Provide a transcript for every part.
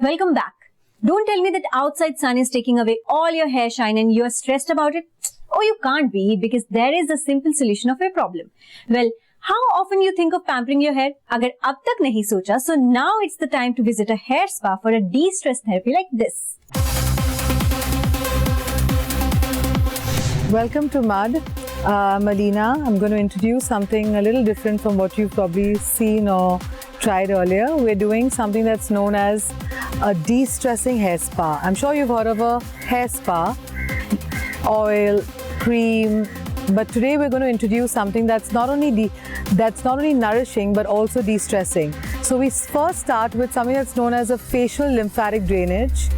Welcome back. Don't tell me that outside sun is taking away all your hair shine and you're stressed about it. Oh, you can't be, because there is a simple solution of your problem. Well, how often you think of pampering your hair? अगर अब तक नहीं सोचा, so now it's the time to visit a hair spa for a de-stress therapy like this. Welcome to Mud. I'm Alina. I'm going to introduce something a little different from what you've probably seen or tried earlier. We're doing something that's known as a de-stressing hair spa. I'm sure you've heard of a hair spa, oil, cream, but today we're going to introduce something that's not only nourishing but also de-stressing. So we first start with something that's known as a facial lymphatic drainage,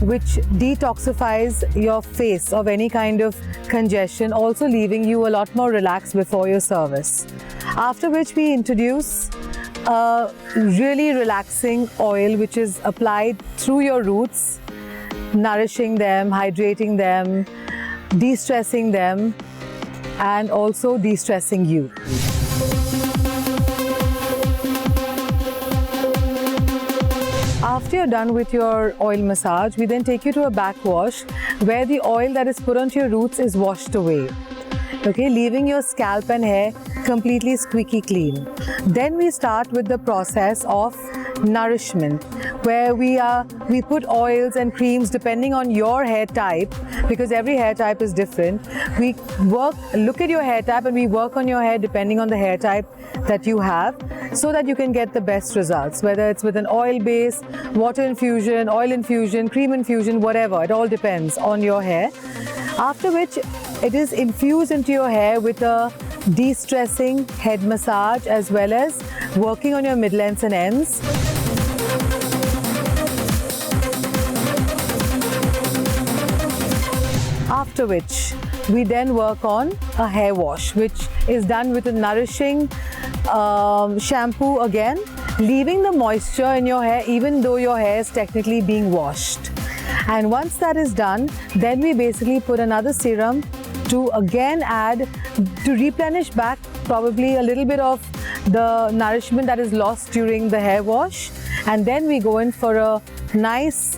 which detoxifies your face of any kind of congestion, also leaving you a lot more relaxed before your service. After which we introduce a really relaxing oil which is applied through your roots, nourishing them, hydrating them, de-stressing them, and also de-stressing you. After you're done with your oil massage, we then take you to a backwash where the oil that is put onto your roots is washed away. Okay, leaving your scalp and hair completely squeaky clean. Then we start with the process of nourishment, where we put oils and creams depending on your hair type, because every hair type is different. We look at your hair type and we work on your hair depending on the hair type that you have, so that you can get the best results, whether it's with an oil base, water infusion, oil infusion, cream infusion, whatever. It all depends on your hair. After which it is infused into your hair with a de-stressing head massage, as well as working on your mid-lengths and ends. After which we then work on a hair wash, which is done with a nourishing shampoo again, leaving the moisture in your hair even though your hair is technically being washed. And once that is done, then we basically put another serum to again add, to replenish back probably a little bit of the nourishment that is lost during the hair wash. And then we go in for a nice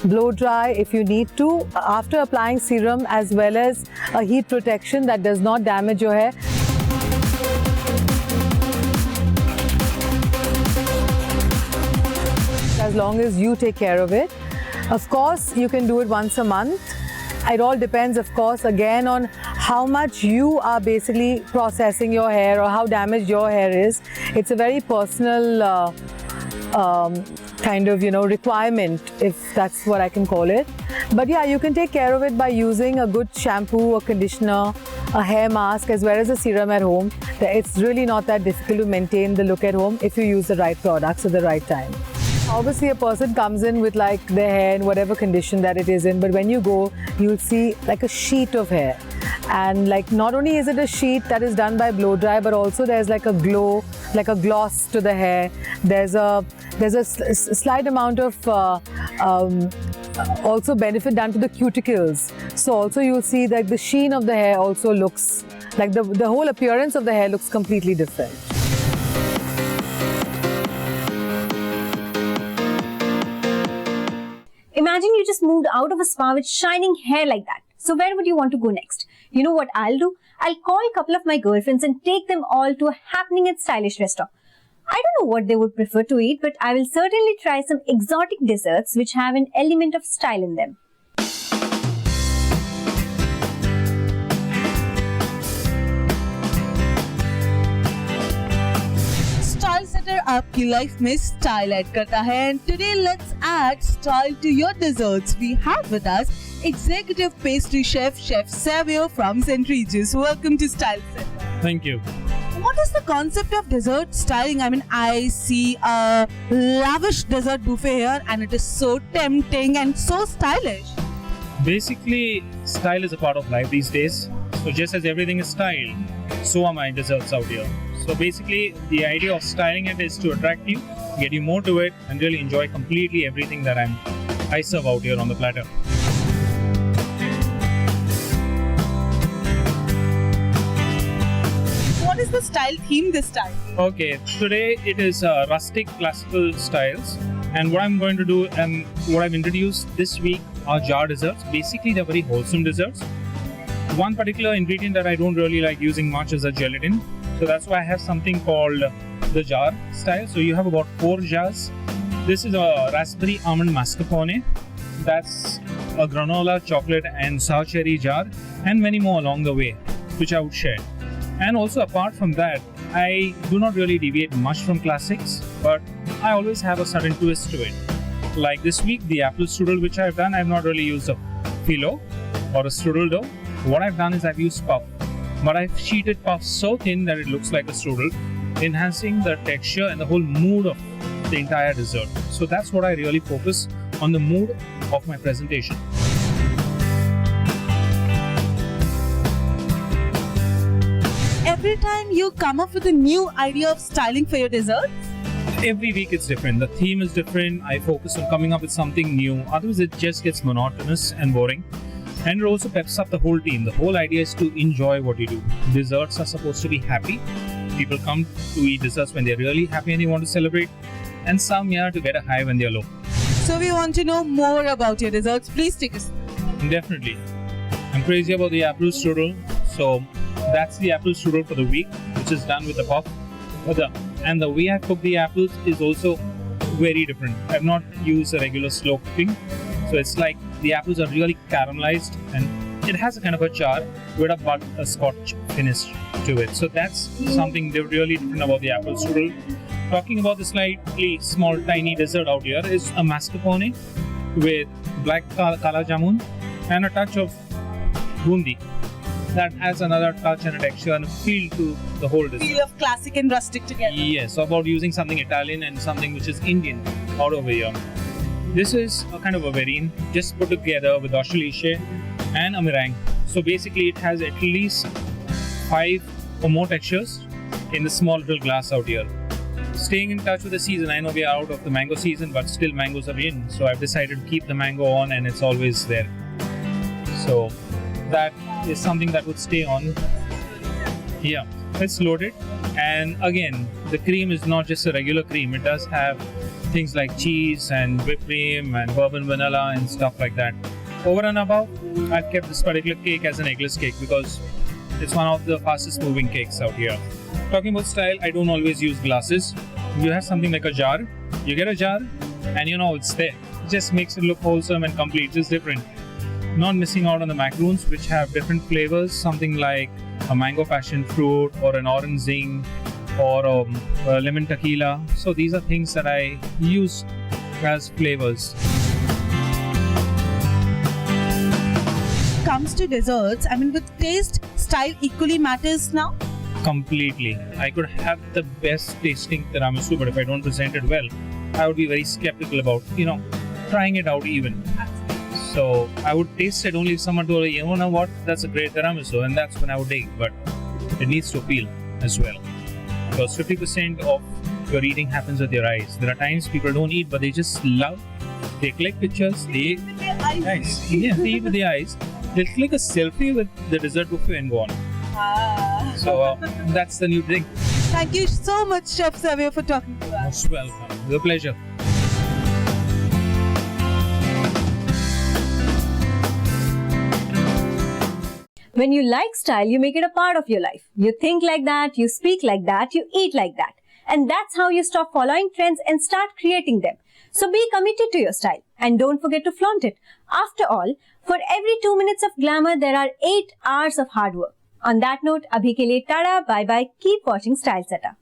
blow dry if you need to, after applying serum as well as a heat protection that does not damage your hair. As long as you take care of it. Of course, you can do it once a month. It all depends, of course, again on how much you are basically processing your hair or how damaged your hair is. It's a very personal kind of, requirement, if that's what I can call it. But yeah, you can take care of it by using a good shampoo, a conditioner, a hair mask, as well as a serum at home. It's really not that difficult to maintain the look at home if you use the right products at the right time. Obviously, a person comes in with like their hair in whatever condition that it is in, but when you go, you'll see like a sheet of hair. And like not only is it a sheet that is done by blow dry, but also there's like a glow, like a gloss to the hair. There's a slight amount of also benefit done to the cuticles. So also you'll see that the sheen of the hair also looks like the whole appearance of the hair looks completely different. Imagine you just moved out of a spa with shining hair like that. So where would you want to go next? You know what I'll do? I'll call a couple of my girlfriends and take them all to a happening and stylish restaurant. I don't know what they would prefer to eat, but I will certainly try some exotic desserts which have an element of style in them. Style setter आपकी life में style add करता है and today let's add style to your desserts. We have with us executive pastry chef Savio from St. Regis. Welcome to Style Setter. Thank you. What is the concept of dessert styling? I mean, I see a lavish dessert buffet here and it is so tempting and so stylish. Basically, style is a part of life these days. So just as everything is styled, so are my desserts out here. So basically, the idea of styling it is to attract you, get you more to it, and really enjoy completely everything that I serve out here on the platter. What is the style theme this time? Okay, today it is rustic classical styles. And what I'm going to do and what I've introduced this week are jar desserts. Basically, they're very wholesome desserts. One particular ingredient that I don't really like using much is a gelatin. So that's why I have something called the jar style. So you have about 4 jars. This is a raspberry almond mascarpone. That's a granola, chocolate and sour cherry jar, and many more along the way, which I would share. And also apart from that, I do not really deviate much from classics, but I always have a certain twist to it. Like this week, the apple strudel which I've done, I've not really used a phyllo or a strudel dough. What I've done is I've used puff, but I've sheeted puff so thin that it looks like a strudel, enhancing the texture and the whole mood of the entire dessert. So that's what I really focus on, the mood of my presentation. Every time you come up with a new idea of styling for your desserts? Every week it's different. The theme is different. I focus on coming up with something new. Otherwise, it just gets monotonous and boring. And it also peps up the whole team. The whole idea is to enjoy what you do. Desserts are supposed to be happy. People come to eat desserts when they're really happy and they want to celebrate. And some here to get a high when they're low. So we want to know more about your desserts. Please take us. Definitely. I'm crazy about the apple strudel. So that's the apple strudel for the week, which is done with the puff. And the way I cook the apples is also very different. I've not used a regular slow cooking. So it's like the apples are really caramelized and it has a kind of a char with a butterscotch finish to it. So that's something really different about the apple strudel. Talking about the slightly small tiny dessert out here is a mascarpone with black kala jamun and a touch of bundi. That adds another touch and a texture and a feel to the whole dessert. Feel of classic and rustic together. Yes, about using something Italian and something which is Indian out over here. This is a kind of a variant just put together with ashaliche and a meringue. So basically it has at least 5 or more textures in the small little glass out here. Staying in touch with the season, I know we are out of the mango season, but still mangoes are in. So I've decided to keep the mango on and it's always there. So that is something that would stay on. Yeah, it's loaded. And again, the cream is not just a regular cream. It does have things like cheese and whipped cream and bourbon vanilla and stuff like that. Over and above, I've kept this particular cake as an eggless cake because it's one of the fastest moving cakes out here. Talking about style, I don't always use glasses. You have something like a jar. You get a jar and you know it's there. It just makes it look wholesome and complete. It's different. Not missing out on the macaroons, which have different flavors, something like a mango passion fruit or an orange zing or a lemon tequila. So these are things that I use as flavors. Comes to desserts, I mean, with taste, style equally matters now? Completely. I could have the best tasting tiramisu, but if I don't present it well, I would be very skeptical about, trying it out even. So I would taste it only if someone told me, you know what, that's a great tiramisu, and that's when I would take. But it needs to appeal as well. Because 50% of your eating happens with your eyes. There are times people don't eat, but they just love. They click pictures, they eat with their eyes. Yeah, they eat with their eyes. They'll click a selfie with the dessert buffet and go on. So that's the new thing. Thank you so much, Chef Savio, for talking to us. Most welcome. It's a pleasure. When you like style, you make it a part of your life. You think like that, you speak like that, you eat like that. And that's how you stop following trends and start creating them. So be committed to your style and don't forget to flaunt it. After all, for every 2 minutes of glamour, there are 8 hours of hard work. On that note, abhi ke liye tada, bye bye, keep watching Style Setter.